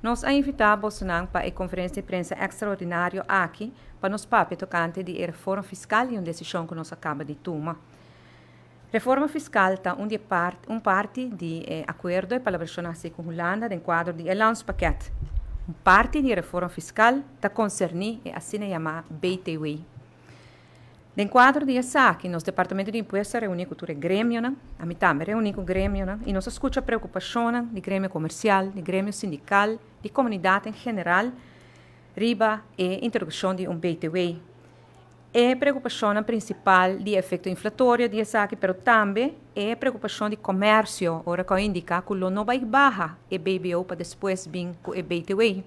Nós invitamos para a conferência de imprensa extraordinária aqui para nos papel tocante de reforma fiscal e uma decisão que nós acaba de tomar. Reforma fiscal está parte de acordo para a versão com Holanda no quadro de Elandspakket. Parte de reforma fiscal está concernida a assim chamada BTW. No quadro de SAC, nos departamento de impostos reúne com o grêmio, a mitad reúne com o grêmio, e nos escuta preocupação do grêmio comercial, do grêmio sindical, da comunidade em geral, riba e introdução de BTW. É preocupação principal de efeito inflatório de SAC, mas também é preocupação de comércio, ora que indica que não vai baixar o BBO para depois vir com o BTW.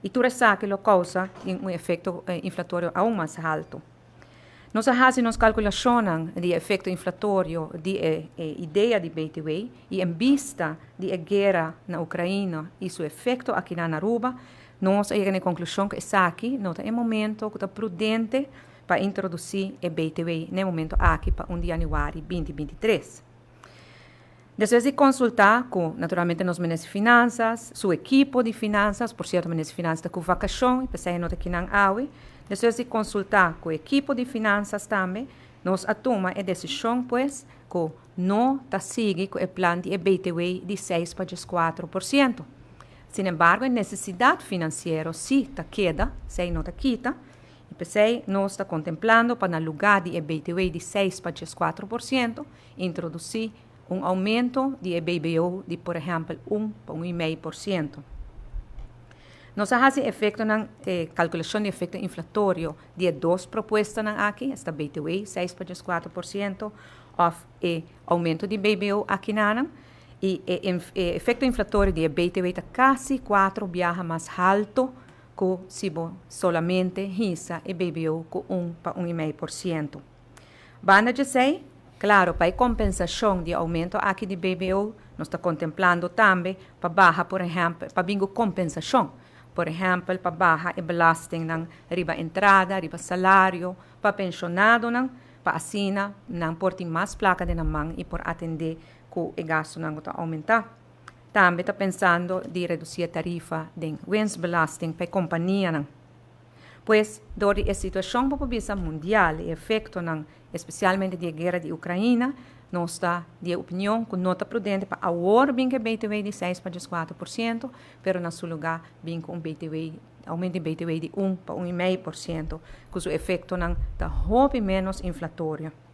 E tudo SAC lo causa um efeito inflatório aún mais alto. Nós fazemos calculações de efeito inflatório de ideia de BTW e em vista da guerra na Ucrânia e seu efeito aqui na Aruba, nós chegamos à conclusão que SAC não é momento que é prudente para introduzir o BTW no momento aqui para 1 de janeiro de 2023. Depois de consultar com, naturalmente, os ministros de finanças, seu equipe de finanças, por certo, o ministro de finanças está com vacação, e pensei não aqui na AUE. Depois de consultar com a equipe de finanças também, nós tomamos a decisão, pois, que não está seguindo com o plano de BTW de 6 para 4%. Sin embargo, a necessidade financeira sim está queda, se não está quita, e pensei, nós está contemplando para, no lugar de BTW de 6 para 4%, introduzir aumento de BBO de, por exemplo, 1 para 1,5%. Nós fazemos efeito na calculação de efeito inflatório de duas propostas aqui, esta BTW, 6 para 4%, e aumento de BBO aqui na e efeito inflatório de BTW está quase 4 vezes mais alto que se solamente risa e BBO com 1 para 1,5%. Banda de 6, claro, para a compensação de aumento aqui de BBO, nós estamos contemplando também para baixar, por exemplo, para bingo compensação. Por exemplo, para baixar a belasting ng riba entrada, riba salário, para pensionado, para assina, não portem mais placa de namang e por atender que o gasto não está aumentar. Também está pensando de reduzir a tarifa de winstbelasting para a companhia. Pois, dada a situação para a mundial e efeito, especialmente da guerra da Ucrânia, nós está de opinião que não está prudente para agora bem que BTW de 6 para 4%, mas no seu lugar bem com aumento de BTW de 1 para 1,5%, que o efeito está menos inflatório.